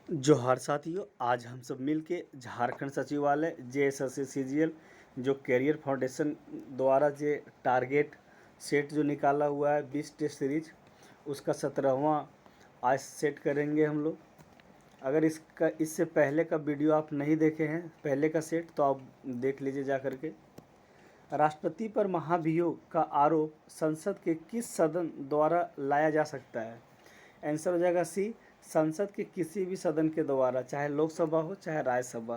जोहार साथियों, आज हम सब मिल के झारखंड सचिवालय JSSC CGL जो कैरियर फाउंडेशन द्वारा जे टारगेट सेट जो निकाला हुआ है 20 टेस्ट सीरीज, उसका 17वां आज सेट करेंगे हम लोग। अगर इससे पहले का वीडियो आप नहीं देखे हैं पहले का सेट, तो आप देख लीजिए जा करके। राष्ट्रपति पर महाभियोग का आरोप संसद के किस सदन द्वारा लाया जा सकता है? आंसर हो जाएगा सी, संसद के किसी भी सदन के द्वारा, चाहे लोकसभा हो चाहे राज्यसभा,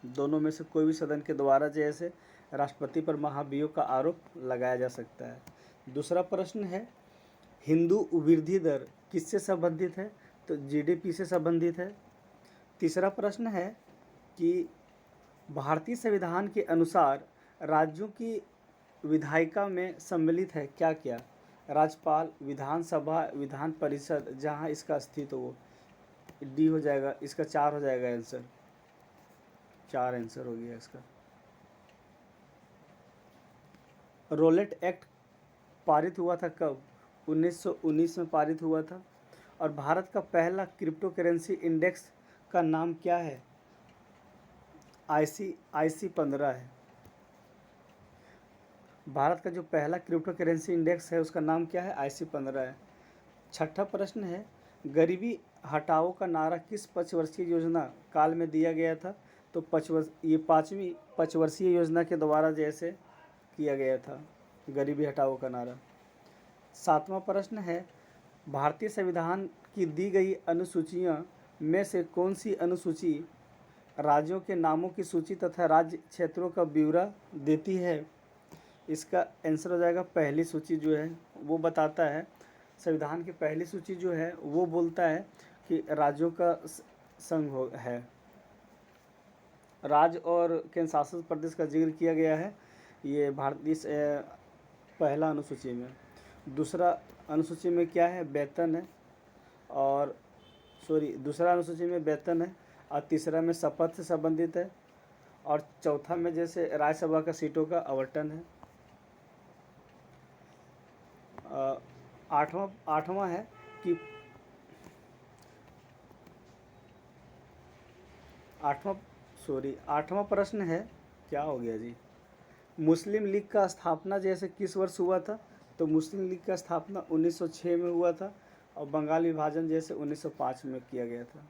दोनों में से कोई भी सदन के द्वारा जैसे राष्ट्रपति पर महाभियोग का आरोप लगाया जा सकता है। दूसरा प्रश्न है, हिंदू वृद्धि दर किससे संबंधित है? तो GDP से संबंधित है। तीसरा प्रश्न है कि भारतीय संविधान के अनुसार राज्यों की विधायिका में सम्मिलित है क्या क्या? राज्यपाल, विधानसभा, विधान परिषद, जहाँ इसका अस्तित्व हो। डी हो जाएगा, इसका 4 हो जाएगा आंसर, 4 आंसर हो गया इसका। रोलेट एक्ट पारित हुआ था कब? 1919 में पारित हुआ था। और भारत का पहला क्रिप्टो करेंसी इंडेक्स का नाम क्या है? IC 15 है। भारत का जो पहला क्रिप्टो करेंसी इंडेक्स है उसका नाम क्या है? IC 15 है। छठा प्रश्न है, गरीबी हटाओ का नारा किस पंचवर्षीय योजना काल में दिया गया था? तो 5वीं पंचवर्षीय योजना के द्वारा जैसे किया गया था गरीबी हटाओ का नारा। सातवां प्रश्न है, भारतीय संविधान की दी गई अनुसूचियों में से कौन सी अनुसूची राज्यों के नामों की सूची तथा राज्य क्षेत्रों का ब्यौरा देती है? इसका आंसर हो जाएगा पहली सूची जो है वो बताता है, संविधान की पहली सूची जो है वो बोलता है कि राज्यों का संघ है, राज्य और केंद्र शासित प्रदेश का जिक्र किया गया है ये भारतीय पहला अनुसूची में। दूसरा अनुसूची में क्या है? वेतन है, और दूसरा अनुसूची में वेतन है, और तीसरा में शपथ से संबंधित है, और चौथा में जैसे राज्यसभा का सीटों का आवंटन है। आठवां है कि आठवां प्रश्न है, क्या हो गया जी? मुस्लिम लीग का स्थापना जैसे किस वर्ष हुआ था? तो मुस्लिम लीग का स्थापना 1906 में हुआ था, और बंगाल विभाजन जैसे 1905 में किया गया था।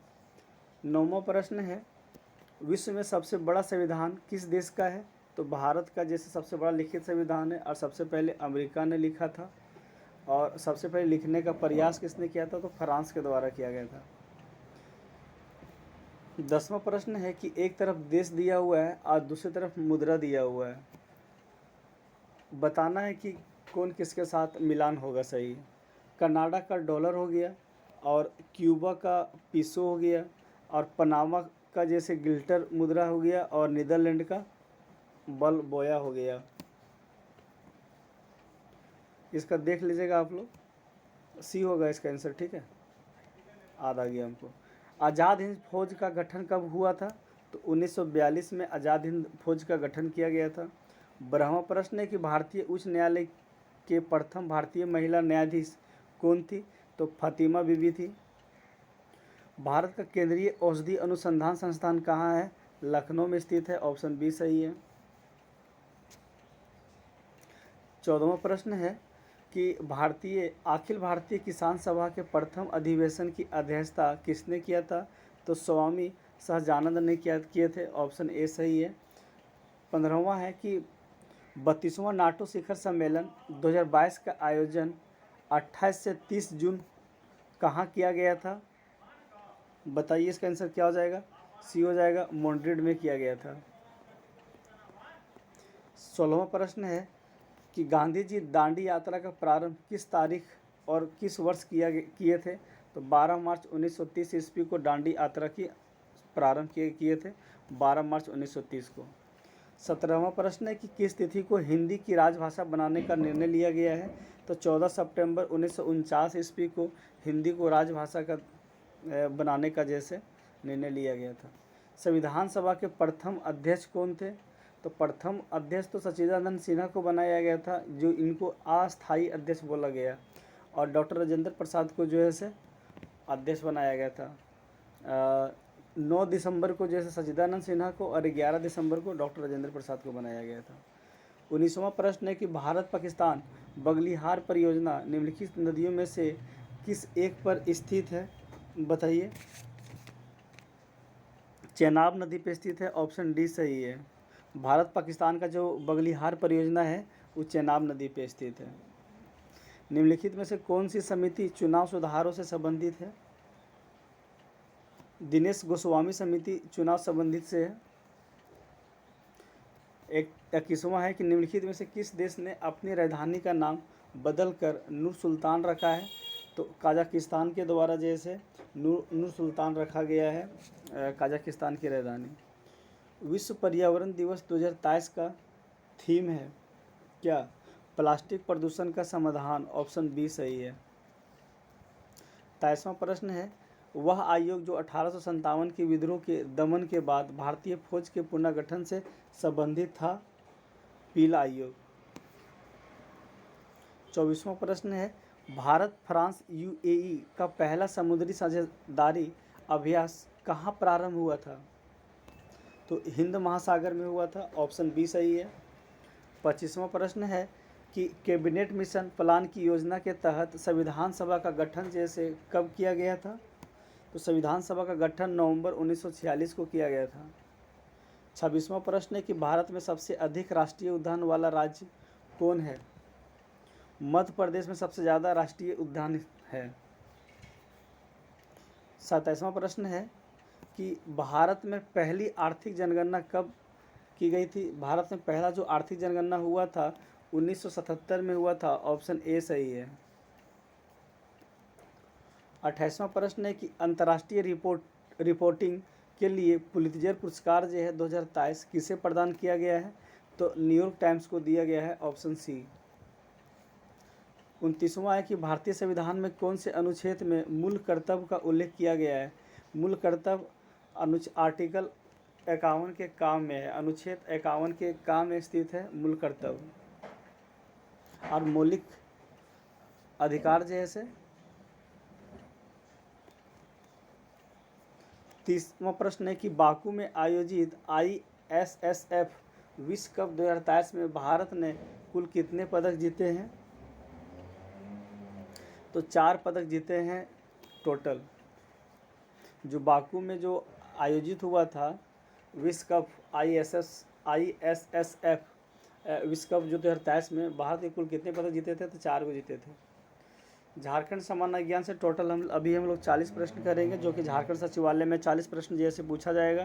नौवां प्रश्न है, विश्व में सबसे बड़ा संविधान किस देश का है? तो भारत का जैसे सबसे बड़ा लिखित संविधान है, और सबसे पहले अमेरिका ने लिखा था, और सबसे पहले लिखने का प्रयास किसने किया था? तो फ्रांस के द्वारा किया गया था। 10वां प्रश्न है कि एक तरफ देश दिया हुआ है और दूसरी तरफ मुद्रा दिया हुआ है, बताना है कि कौन किसके साथ मिलान होगा सही। कनाडा का डॉलर हो गया, और क्यूबा का पीसो हो गया, और पनामा का जैसे गिल्टर मुद्रा हो गया, और नीदरलैंड का बल बोया हो गया। इसका देख लीजिएगा आप लोग, सी होगा इसका आंसर, ठीक है, आधा गया हमको। आज़ाद हिंद फौज का गठन कब हुआ था? तो 1942 में आज़ाद हिंद फौज का गठन किया गया था। 12वां प्रश्न है कि भारतीय उच्च न्यायालय के प्रथम भारतीय महिला न्यायाधीश कौन थी? तो फातिमा बीबी थी। भारत का केंद्रीय औषधि अनुसंधान संस्थान कहाँ है? लखनऊ में स्थित है, ऑप्शन बी सही है। 14वां प्रश्न है कि अखिल भारतीय किसान सभा के प्रथम अधिवेशन की अध्यक्षता किसने किया था? तो स्वामी सहजानंद ने किए थे, ऑप्शन ए सही है। 15वां है कि 32वां नाटो शिखर सम्मेलन 2022 का आयोजन 28 से 30 जून कहाँ किया गया था? बताइए, इसका आंसर क्या हो जाएगा? सी हो जाएगा, मैड्रिड में किया गया था। 16वां प्रश्न है कि गांधी जी दांडी यात्रा का प्रारंभ किस तारीख और किस वर्ष किए थे? तो 12 मार्च 1930 ईस्वी को दांडी यात्रा की प्रारंभ किए थे, 12 मार्च 1930 को। 17वां प्रश्न है कि किस तिथि को हिंदी की राजभाषा बनाने का निर्णय लिया गया है? तो 14 सितंबर 1949 ईस्वी को हिंदी को राजभाषा का बनाने का जैसे निर्णय लिया गया था। संविधान सभा के प्रथम अध्यक्ष कौन थे? तो प्रथम अध्यक्ष तो सच्चिदानंद सिन्हा को बनाया गया था, जो इनको अस्थायी अध्यक्ष बोला गया, और डॉक्टर राजेंद्र प्रसाद को जो है से अध्यक्ष बनाया गया था। 9 दिसंबर को जैसे सच्चिदानंद सिन्हा को और 11 दिसंबर को डॉक्टर राजेंद्र प्रसाद को बनाया गया था। 19वां प्रश्न है कि भारत पाकिस्तान बगलिहार परियोजना निम्नलिखित नदियों में से किस एक पर स्थित है, बताइए। चेनाब नदी पे स्थित है, ऑप्शन डी सही है। भारत पाकिस्तान का जो बगलिहार परियोजना है वो चेनाब नदी पे स्थित है। निम्नलिखित में से कौन सी समिति चुनाव सुधारों से संबंधित है? दिनेश गोस्वामी समिति चुनाव संबंधित से है। 21वां है कि निम्नलिखित में से किस देश ने अपनी राजधानी का नाम बदलकर नूर सुल्तान रखा है? तो कजाकिस्तान के द्वारा जैसे नूर सुल्तान रखा गया है कजाकिस्तान की राजधानी। विश्व पर्यावरण दिवस 2023 का थीम है क्या? प्लास्टिक प्रदूषण का समाधान, ऑप्शन बी सही है। 23वां प्रश्न है वह आयोग जो 1857 के विद्रोह के दमन के बाद भारतीय फौज के पुनर्गठन से संबंधित था? पीला आयोग। 24वां प्रश्न है भारत फ्रांस यूएई का पहला समुद्री साझेदारी अभ्यास कहाँ प्रारंभ हुआ था? तो हिंद महासागर में हुआ था, ऑप्शन बी सही है। 25वां प्रश्न है कि कैबिनेट मिशन प्लान की योजना के तहत संविधान सभा का गठन जैसे कब किया गया था? तो संविधान सभा का गठन नवंबर 1946 को किया गया था। 26वां प्रश्न है कि भारत में सबसे अधिक राष्ट्रीय उद्यान वाला राज्य कौन है? मध्य प्रदेश में सबसे ज़्यादा राष्ट्रीय उद्यान है। 27वां प्रश्न है कि भारत में पहली आर्थिक जनगणना कब की गई थी? भारत में पहला जो आर्थिक जनगणना हुआ था 1977 में हुआ था, ऑप्शन ए सही है। 28वां प्रश्न है कि अंतर्राष्ट्रीय रिपोर्टिंग के लिए पुलित्जर पुरस्कार जो है 2023 किसे प्रदान किया गया है? तो न्यूयॉर्क टाइम्स को दिया गया है, ऑप्शन सी। 29वां है कि भारतीय संविधान में कौन से अनुच्छेद में मूल कर्तव्य का उल्लेख किया गया है? मूल कर्तव्य आर्टिकल 51 के काम में है, अनुच्छेद 51 के काम में स्थित है मूल कर्तव्य। और मौलिक अधिकार जैसे 30वां प्रश्न है कि बाकू में आयोजित ISSF विश्व कप 2023 में भारत ने कुल कितने पदक जीते हैं? तो 4 पदक जीते हैं टोटल। जो बाकू में जो आयोजित हुआ था विश्व कप ISSF विश्व कप जो 2023 में भारत के कुल कितने पदक जीते थे? तो 4 को जीते थे। झारखंड सामान्य ज्ञान से टोटल हम लोग 40 प्रश्न करेंगे, जो कि झारखंड सचिवालय में 40 प्रश्न जैसे पूछा जाएगा।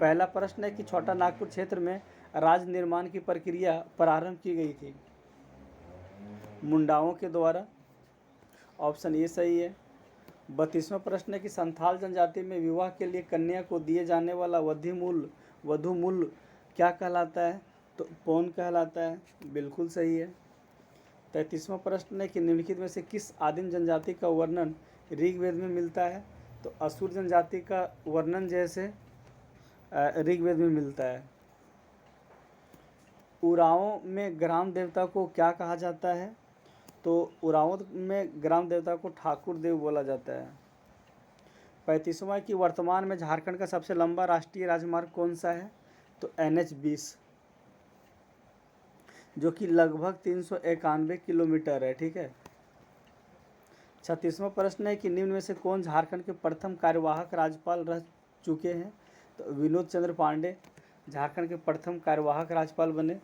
पहला प्रश्न है कि छोटा नागपुर क्षेत्र में राज्य निर्माण की प्रक्रिया प्रारंभ की गई थी? मुंडाओं के द्वारा, ऑप्शन ए सही है। 32वां प्रश्न है कि संथाल जनजाति में विवाह के लिए कन्या को दिए जाने वाला वधु मूल्य क्या कहलाता है? तो पौन कहलाता है, बिल्कुल सही है। 33वां प्रश्न है कि निम्नलिखित में से किस आदिम जनजाति का वर्णन ऋग्वेद में मिलता है? तो असुर जनजाति का वर्णन जैसे ऋग्वेद में मिलता है। उरांव में ग्राम देवता को क्या कहा जाता है? तो उरांव में ग्राम देवता को ठाकुर देव बोला जाता है। 35वां कि वर्तमान में झारखंड का सबसे लंबा राष्ट्रीय राजमार्ग कौन सा है? तो NH-20, जो कि लगभग 391 किलोमीटर है, ठीक है। 36वां प्रश्न है कि निम्न में से कौन झारखंड के प्रथम कार्यवाहक राज्यपाल रह चुके हैं? तो विनोद चंद्र पांडे झारखंड के प्रथम कार्यवाहक राज्यपाल बने।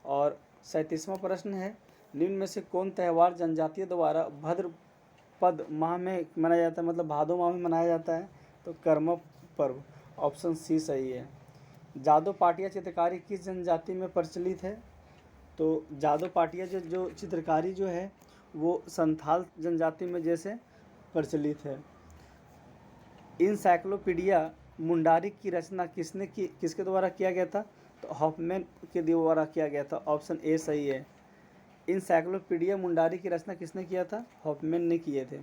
और 37वां प्रश्न है निम्न में से कौन त्यौहार जनजातियों द्वारा भाद्रपद माह में मनाया जाता है, मतलब भादो माह में मनाया जाता है? तो कर्म पर्व, ऑप्शन सी सही है। जादव पाटिया चित्रकारी किस जनजाति में प्रचलित है? तो जादव पाटिया जो चित्रकारी जो है वो संथाल जनजाति में जैसे प्रचलित है। इनसाइक्लोपीडिया मुंडारी की रचना किसके द्वारा किया गया था? तो हॉफमैन के द्वारा किया गया था, ऑप्शन ए सही है। इनसाइक्लोपीडिया मुंडारी की रचना किसने किया था? हॉफमैन ने किए थे।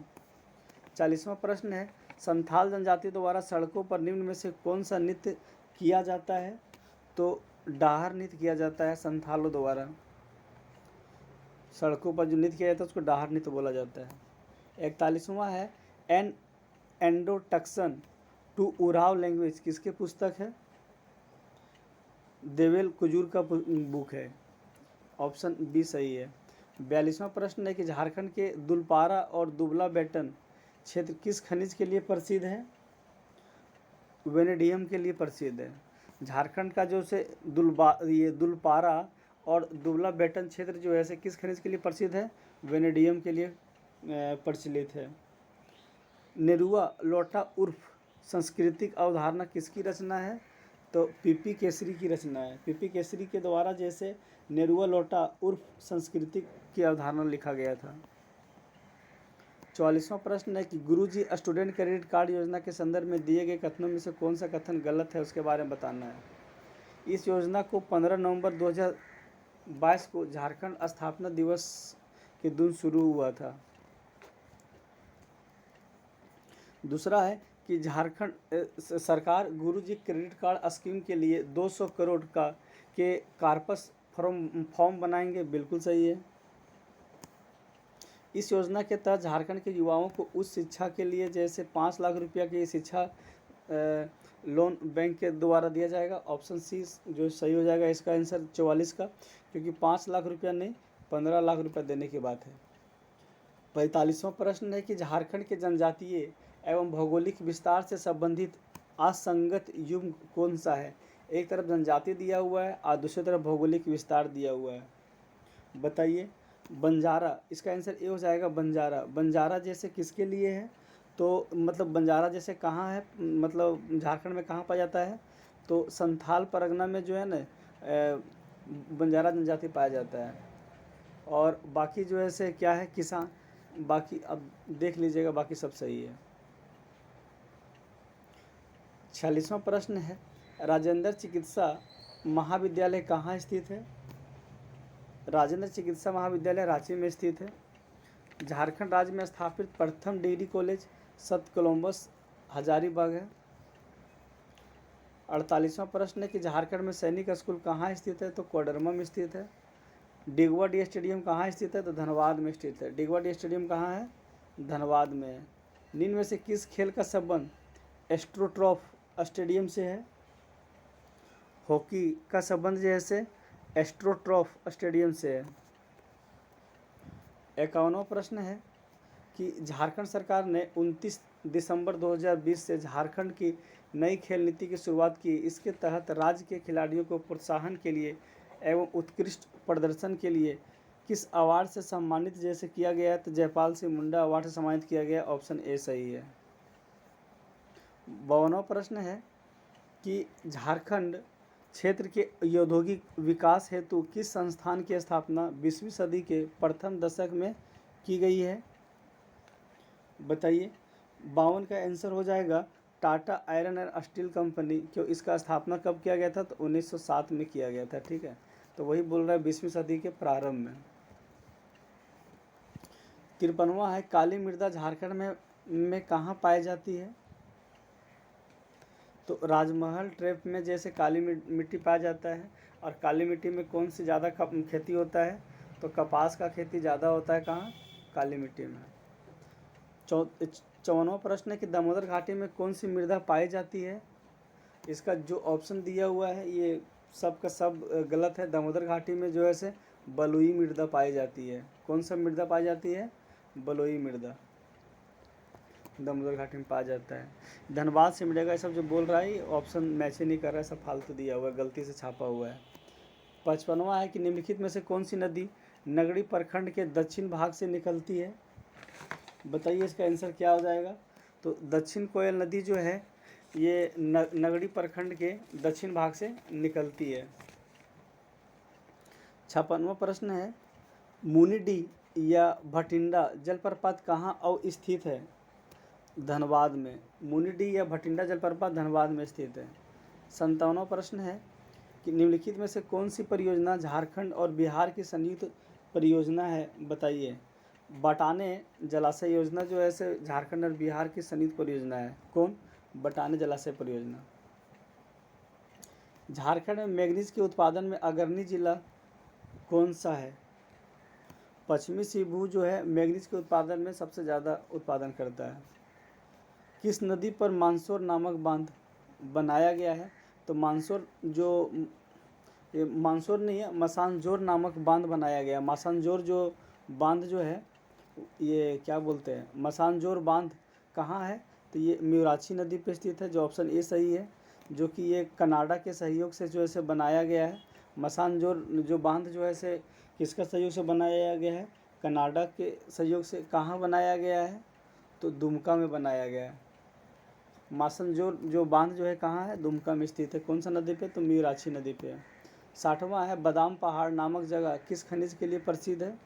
40वां प्रश्न है संथाल जनजाति द्वारा सड़कों पर निम्न में से कौन सा नृत्य किया जाता है? तो डाहर नृत्य किया जाता है संथालों द्वारा। सड़कों पर जो नृत्य किया जाता है उसको डाहर नृत्य बोला जाता है। 41वां है एन एंडोटक्सन टू उराव लैंग्वेज किसके पुस्तक है? देवेल कुजूर का बुक है। ऑप्शन बी सही है। 42वां प्रश्न है कि झारखंड के दुलपारा और दुबला बेटन क्षेत्र किस खनिज के लिए प्रसिद्ध है? वेनेडियम के लिए प्रसिद्ध है। झारखंड का जो से दुलपारा और दुबला बेटन क्षेत्र जो है किस खनिज के लिए प्रसिद्ध है? वेनेडियम के लिए प्रचलित है। नेरुआ लोटा उर्फ सांस्कृतिक अवधारणा किसकी रचना है? तो पीपी केसरी की रचना है। पीपी केसरी के द्वारा जैसे नेरुआ लोटा उर्फ सांस्कृतिक की अवधारणा लिखा गया था। 44वां प्रश्न है कि गुरुजी स्टूडेंट क्रेडिट कार्ड योजना के संदर्भ में दिए गए कथनों में से कौन सा कथन गलत है, उसके बारे में बताना है। इस योजना को 15 नवंबर 2022 को झारखंड स्थापना दिवस के दिन शुरू हुआ था। दूसरा है कि झारखंड सरकार गुरुजी क्रेडिट कार्ड स्कीम के लिए 200 करोड़ के कार्पस फॉर्म बनाएंगे, बिल्कुल सही है। इस योजना के तहत झारखंड के युवाओं को उच्च शिक्षा के लिए जैसे 5 लाख रुपया की शिक्षा लोन बैंक के द्वारा दिया जाएगा। ऑप्शन सी जो सही हो जाएगा इसका आंसर 44 का, क्योंकि 5 लाख रुपया नहीं 15 लाख रुपया देने की बात है। 45वां प्रश्न है कि झारखंड के जनजातीय एवं भौगोलिक विस्तार से संबंधित असंगत युग्म कौन सा है? एक तरफ जनजाति दिया हुआ है और दूसरी तरफ भौगोलिक विस्तार दिया हुआ है, बताइए। बंजारा, इसका आंसर ए हो जाएगा बंजारा। बंजारा जैसे किसके लिए है? तो मतलब बंजारा जैसे कहाँ है, मतलब झारखंड में कहाँ पाया जाता है? तो संथाल परगना में जो है ना बंजारा जनजाति पाया जाता है। और बाकी जो है से क्या है किसान, बाकी अब देख लीजिएगा, बाकी सब सही है। 46वां प्रश्न है राजेंद्र चिकित्सा महाविद्यालय कहाँ स्थित है? राजेंद्र चिकित्सा महाविद्यालय रांची में स्थित है। झारखंड राज्य में स्थापित प्रथम डिग्री कॉलेज सत कोलंबस हजारीबाग है। 48वां प्रश्न है कि झारखंड में सैनिक स्कूल कहाँ स्थित है? तो कोडरमा में स्थित है। डिगवा डी स्टेडियम कहाँ स्थित है? तो धनबाद में स्थित है। डिगवा डी स्टेडियम कहाँ है? धनबाद में है। निम्न में से किस खेल का संबंध एस्ट्रोट्रॉफ स्टेडियम से है? हॉकी का संबंध जैसे एस्ट्रोट्रॉफ स्टेडियम से है। 51वां प्रश्न है कि झारखंड सरकार ने 29 दिसंबर 2020 से झारखंड की नई खेल नीति की शुरुआत की। इसके तहत राज्य के खिलाड़ियों को प्रोत्साहन के लिए एवं उत्कृष्ट प्रदर्शन के लिए किस अवार्ड से सम्मानित जैसे किया गया है? तो जयपाल सिंह मुंडा अवार्ड से सम्मानित किया गया। ऑप्शन ए सही है। 52वां प्रश्न है कि झारखंड क्षेत्र के औद्योगिक विकास हेतु किस संस्थान की स्थापना 20वीं सदी के प्रथम दशक में की गई है? बताइए। 52 का आंसर हो जाएगा Tata iron and steel company. क्यों इसका स्थापना कब किया गया था? तो 1907 में किया गया था, ठीक है। तो वही बोल रहा है 20वीं सदी के प्रारंभ में। 53वां है काली मृदा झारखंड में कहाँ पाई जाती है? तो राजमहल ट्रैप में जैसे काली मिट्टी पाया जाता है। और काली मिट्टी में कौन सी ज़्यादा खेती होता है? तो कपास का खेती ज़्यादा होता है कहाँ? काली मिट्टी में। 54वां प्रश्न है कि दामोदर घाटी में कौन सी मृदा पाई जाती है? इसका जो ऑप्शन दिया हुआ है ये सब का सब गलत है। दामोदर घाटी में जो है से बलुई मृदा पाई जाती है। कौन सा मृदा पाई जाती है? बलुई मृदा दामोदर घाटी में पाया जाता है। धनबाद से मिलेगा, ये सब जो बोल रहा है ये ऑप्शन मैच ही नहीं कर रहा है, सब फालतू दिया हुआ है, गलती से छापा हुआ है। 55वां है कि निम्नलिखित में से कौन सी नदी नगड़ी प्रखंड के दक्षिण भाग से निकलती है? बताइए इसका आंसर क्या हो जाएगा? तो दक्षिण कोयल नदी जो है ये नगड़ी प्रखंड के दक्षिण भाग से निकलती है। 56वां प्रश्न है मुनिडी या भटिंडा जलप्रपात कहाँ स्थित है? धनबाद में। मुनिडी या भटिंडा जलप्रपात धनबाद में स्थित है। 57वां प्रश्न है कि निम्नलिखित में से कौन सी परियोजना झारखंड और बिहार की संयुक्त परियोजना है? बताइए। बटाने जलाशय योजना जो है से झारखंड और बिहार की संयुक्त परियोजना है। कौन? बटाने जलाशय परियोजना। झारखंड में मैंगनीज के उत्पादन में अग्रणी जिला कौन सा है? पश्चिमी सिंहभूम जो है मैंगनीज के उत्पादन में सबसे ज़्यादा उत्पादन करता है। किस नदी पर मानसोर नामक बांध बनाया गया है? तो मानसोर जो ये मानसोर नहीं है, मसानजोर नामक बांध बनाया गया। मसानजोर जो बांध जो है ये क्या बोलते हैं, मसानजोर बांध कहाँ है? तो ये म्यूराछी नदी पे स्थित है, जो ऑप्शन ए सही है, जो कि ये कनाडा के सहयोग से जो है से बनाया गया है। मसानजोर जो बांध जो है से किसका सहयोग से बनाया गया है? कनाडा के सहयोग से। कहाँ बनाया गया है? तो दुमका में बनाया गया है। मासनजोर जो बांध जो है कहाँ है? दुमका में स्थित है। कौन सा नदी पे? तो म्यूराछी नदी पे है। 60वां है, बादाम पहाड़ नामक जगह किस खनिज के लिए प्रसिद्ध है?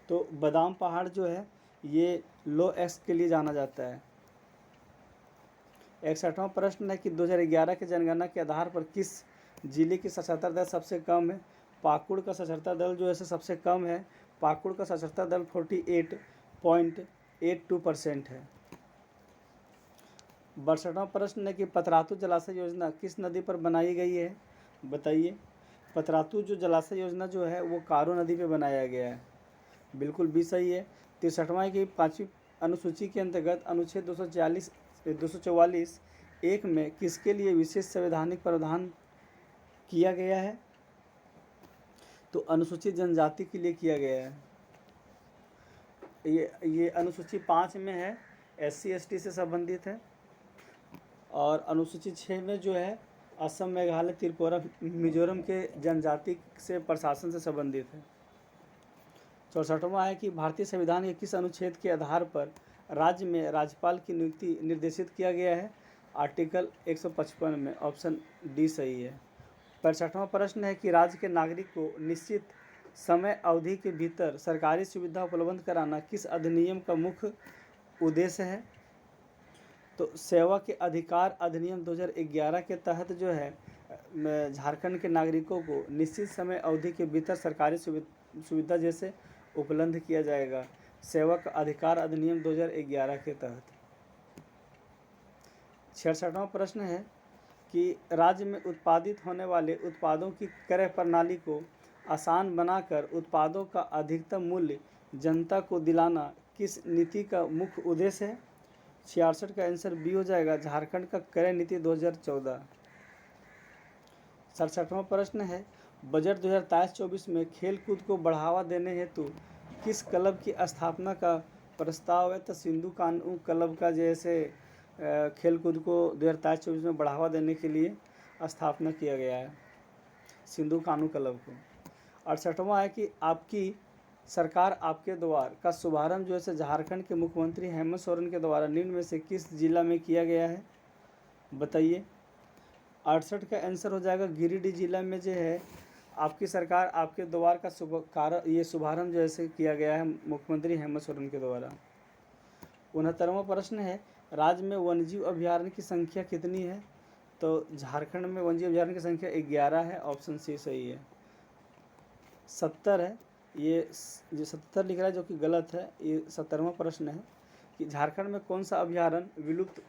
तो बादाम पहाड़ जो है ये लो एक्स के लिए जाना जाता है। 61वां प्रश्न है कि 2011 की जनगणना के आधार पर किस जिले की साक्षरता दर सबसे कम है? पाकुड़ का साक्षरता दर जो है सबसे कम है। पाकुड़ का साक्षरता दर 48.82% है। 62वां प्रश्न है कि पतरातू जलाशय योजना किस नदी पर बनाई गई है? बताइए। पतरातू जो जलाशय योजना जो है वो कारो नदी पे बनाया गया है। बिल्कुल भी सही है। 63वां की 5वीं अनुसूची के अंतर्गत अनुच्छेद 244(1) में किसके लिए विशेष संवैधानिक प्रावधान किया गया है? तो अनुसूचित जनजाति के लिए किया गया है। ये अनुसूची 5 में है, SC ST से संबंधित है, और अनुसूची 6 में जो है असम, मेघालय, त्रिपुरा, मिजोरम के जनजाति से प्रशासन से संबंधित है। 64वां है कि भारतीय संविधान के किस अनुच्छेद के आधार पर राज्य में राज्यपाल की नियुक्ति निर्देशित किया गया है? आर्टिकल 155 में। ऑप्शन डी सही है। 65वां प्रश्न है कि राज्य के नागरिक को निश्चित समय अवधि के भीतर सरकारी सुविधा उपलब्ध कराना किस अधिनियम का मुख्य उद्देश्य है? तो सेवा के अधिकार अधिनियम 2011 के तहत जो है झारखंड के नागरिकों को निश्चित समय अवधि के भीतर सरकारी सुविधा जैसे उपलब्ध किया जाएगा। सेवा का अधिकार अधिनियम 2011 के तहत। 66वां प्रश्न है कि राज्य में उत्पादित होने वाले उत्पादों की क्रय प्रणाली को आसान बनाकर उत्पादों का अधिकतम मूल्य जनता को दिलाना किस नीति का मुख्य उद्देश्य है? 66 का आंसर बी हो जाएगा, झारखंड का क्रय नीति 2014। 67वां प्रश्न है बजट 2023-24 में खेल कूद को बढ़ावा देने हेतु किस क्लब की स्थापना का प्रस्ताव है? तो सिंधु कानू क्लब का जैसे खेल कूद को 2023-24 में बढ़ावा देने के लिए स्थापना किया गया है, सिंधु कानू क्लब को। 68वां है कि आपकी सरकार आपके द्वार का शुभारंभ जो है झारखंड के मुख्यमंत्री हेमंत सोरेन के द्वारा निम्न में से किस जिला में किया गया है? बताइए। 68 का आंसर हो जाएगा गिरिडीह जिला में जो है आपकी सरकार आपके द्वार का शुभारंभ जो है किया गया है मुख्यमंत्री हेमंत सोरेन के द्वारा। 69वां प्रश्न है राज्य में वन्यजीव अभयारण्य की संख्या कितनी है? तो झारखंड में वन्यजीव अभयारण्य की संख्या 11 है। ऑप्शन सी सही है। 70 है, ये जो 70 लिख रहा है जो कि गलत है। ये 70वां प्रश्न है कि झारखंड में कौन सा अभयारण्य विलुप्त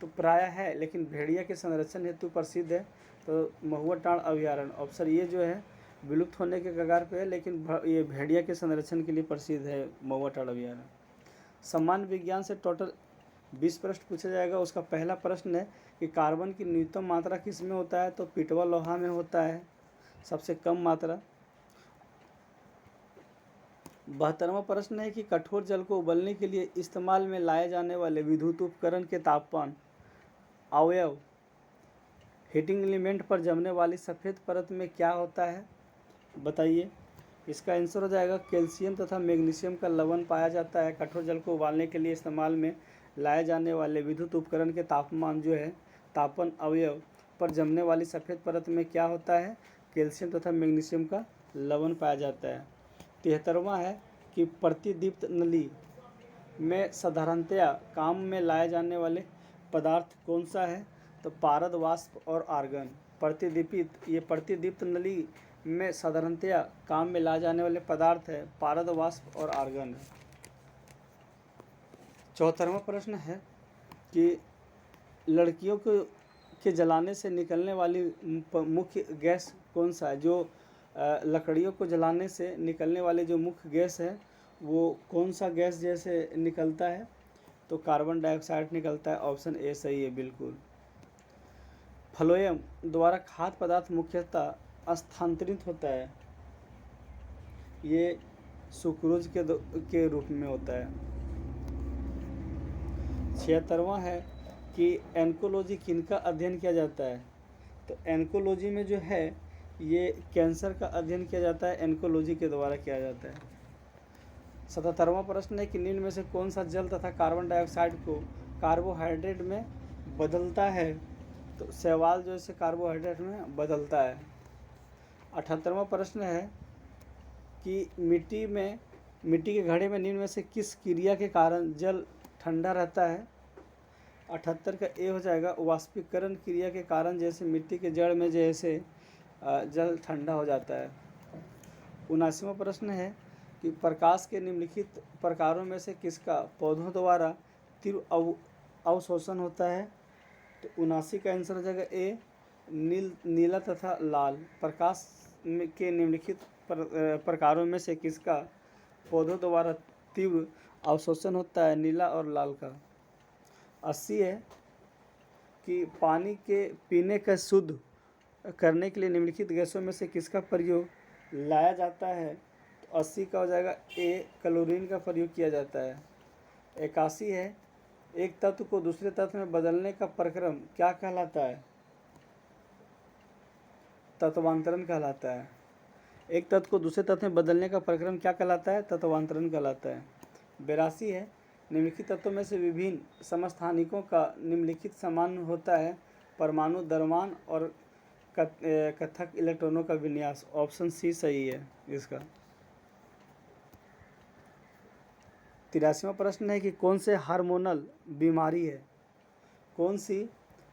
तो प्राय है लेकिन भेड़िया के संरक्षण हेतु प्रसिद्ध है? तो महुआ टांड़ अभयारण्य। ऑप्शन ये जो है विलुप्त होने के कगार पे है लेकिन ये भेड़िया के संरक्षण के लिए प्रसिद्ध है महुआ टांड़ अभयारण्य। सामान्य विज्ञान से टोटल 20 प्रश्न पूछा जाएगा। उसका पहला प्रश्न है कि कार्बन की न्यूनतम मात्रा किस में होता है? तो पिटवा लोहा में होता है सबसे कम मात्रा। 72वां प्रश्न है कि कठोर जल को उबलने के लिए इस्तेमाल में लाए जाने वाले विद्युत उपकरण के तापमान अवयव हीटिंग एलिमेंट पर जमने वाली सफ़ेद परत में क्या होता है? बताइए। इसका आंसर हो जाएगा कैल्शियम तथा मैग्नीशियम का लवण पाया जाता है। कठोर जल को उबालने के लिए इस्तेमाल में लाए जाने वाले विद्युत उपकरण के तापमान जो है तापन अवयव पर जमने वाली सफ़ेद परत में क्या होता है? कैल्शियम तथा मैग्नीशियम का लवण पाया जाता है। 73वां है कि प्रतिदीप्त नली में साधारणतया काम में लाए जाने वाले पदार्थ कौन सा है? तो पारद वाष्प और आर्गन। प्रतिदीप्त नली में साधारणतया काम में लाए जाने वाले पदार्थ है पारद वाष्प और आर्गन। 74वां प्रश्न है कि लड़कियों को के जलाने से निकलने वाली मुख्य गैस कौन सा है? जो लकड़ियों को जलाने से निकलने वाले जो मुख्य गैस है वो कौन सा गैस जैसे निकलता है? तो कार्बन डाइऑक्साइड निकलता है। ऑप्शन ए सही है बिल्कुल। फ्लोएम द्वारा खाद्य पदार्थ मुख्यतः स्थानांतरित होता है, ये सुक्रोज के रूप में होता है। 76वां है कि एन्कोलॉजी किनका अध्ययन किया जाता है। तो एन्कोलॉजी में जो है ये कैंसर का अध्ययन किया जाता है, एन्कोलॉजी के द्वारा किया जाता है। 77वां प्रश्न है कि निम्न में से कौन सा जल तथा कार्बन डाइऑक्साइड को कार्बोहाइड्रेट में बदलता है। तो शैवाल जो है कार्बोहाइड्रेट में बदलता है। 78वां प्रश्न है कि मिट्टी के घड़े में निम्न में से किस क्रिया के कारण जल ठंडा रहता है। 78 का ए हो जाएगा, वाष्पीकरण क्रिया के कारण जैसे मिट्टी के जड़ में जैसे जल ठंडा हो जाता है। 79वां प्रश्न है कि प्रकाश के निम्नलिखित प्रकारों में से किसका पौधों द्वारा तीव्र अवशोषण होता है। तो 79 का आंसर हो जाएगा ए, नीला तथा लाल। प्रकाश के निम्नलिखित प्रकारों में से किसका पौधों द्वारा तीव्र अवशोषण होता है, नीला और लाल का। 80 है कि पानी के पीने का शुद्ध करने के लिए निम्नलिखित गैसों में से किसका प्रयोग लाया जाता है। तो 80 का हो जाएगा ए, क्लोरीन का प्रयोग किया जाता है। 81 है एक तत्व को दूसरे तत्व में बदलने का प्रक्रम क्या कहलाता है। तत्वांतरण कहलाता है। एक तत्व को दूसरे तत्व में बदलने का प्रक्रम क्या कहलाता है, तत्वांतरण कहलाता है। 82 है निम्नलिखित तत्वों में से विभिन्न समस्थानिकों का निम्नलिखित समान होता है, परमाणु, द्रव्यमान और कथक इलेक्ट्रॉनों का विन्यास। ऑप्शन सी सही है इसका। 83वां प्रश्न है कि कौन से हार्मोनल बीमारी है। कौन सी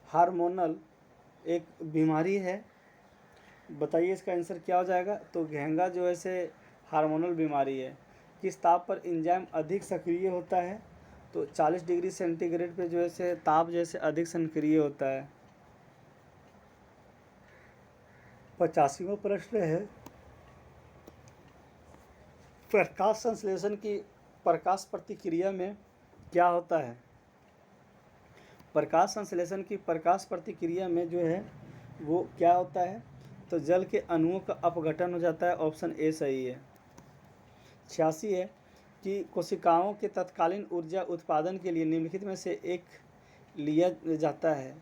हार्मोनल एक बीमारी है, बताइए इसका आंसर क्या हो जाएगा। तो घेंगा जो है से हार्मोनल बीमारी है। किस ताप पर एंजाइम अधिक सक्रिय होता है। तो 40 डिग्री सेंटीग्रेड पे जो है से ताप जैसे अधिक सक्रिय होता है। 85वां प्रश्न है प्रकाश संश्लेषण की प्रकाश प्रतिक्रिया में क्या होता है। प्रकाश संश्लेषण की प्रकाश प्रतिक्रिया में जो है वो क्या होता है। तो जल के अणुओं का अपघटन हो जाता है। ऑप्शन ए सही है। 86 है कि कोशिकाओं के तत्कालीन ऊर्जा उत्पादन के लिए निम्नलिखित में से एक लिया जाता है।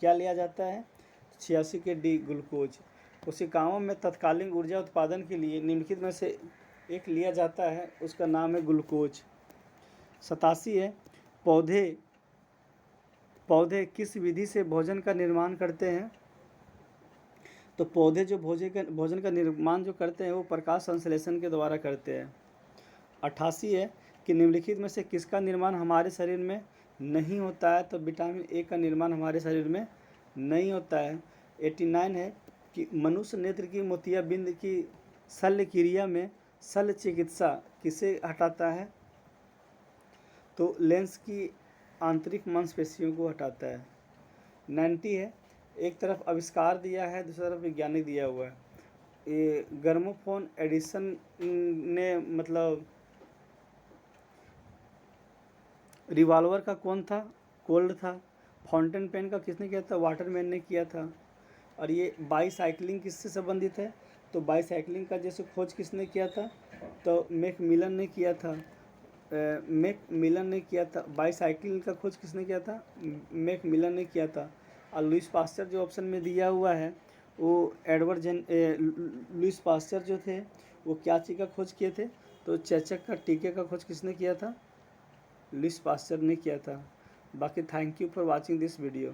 क्या लिया जाता है। 86 के डी, ग्लूकोज। कोशिकाओं में तत्कालीन ऊर्जा उत्पादन के लिए निम्नलिखित में से एक लिया जाता है, उसका नाम है ग्लूकोज। 87 है पौधे किस विधि से भोजन का निर्माण करते हैं। तो पौधे जो भोजन का निर्माण जो करते हैं वो प्रकाश संश्लेषण के द्वारा करते हैं। 88 है कि निम्नलिखित में से किसका निर्माण हमारे शरीर में नहीं होता है। तो विटामिन ए का निर्माण हमारे शरीर में नहीं होता है। 89 है कि मनुष्य नेत्र की मोतियाबिंद की शल्य क्रिया में शल्य चिकित्सा किसे हटाता है। तो लेंस की आंतरिक मांसपेशियों को हटाता है। 90 है एक तरफ आविष्कार दिया है, दूसरी तरफ वैज्ञानिक दिया हुआ है। ये ग्रामोफोन एडिसन ने मतलब रिवॉल्वर का कौन था, कोल्ड था। फाउंटेन पेन का किसने किया था, वाटरमैन ने किया था। और ये बाईसाइकिलिंग किससे संबंधित है। तो बाईसाइकिलिंग का जैसे खोज किसने किया था। तो मैकमिलन ने किया था। बाईसाइकिल का खोज किसने किया था, मैकमिलन ने किया था। और लुईस पास्चर जो ऑप्शन में दिया हुआ है वो लुईस पास्चर जो थे वो क्या चीज़ का खोज किए थे। तो चेचक का टीके का खोज किसने किया था, लुईस पास्चर ने किया था। बाकी thank you for watching this video.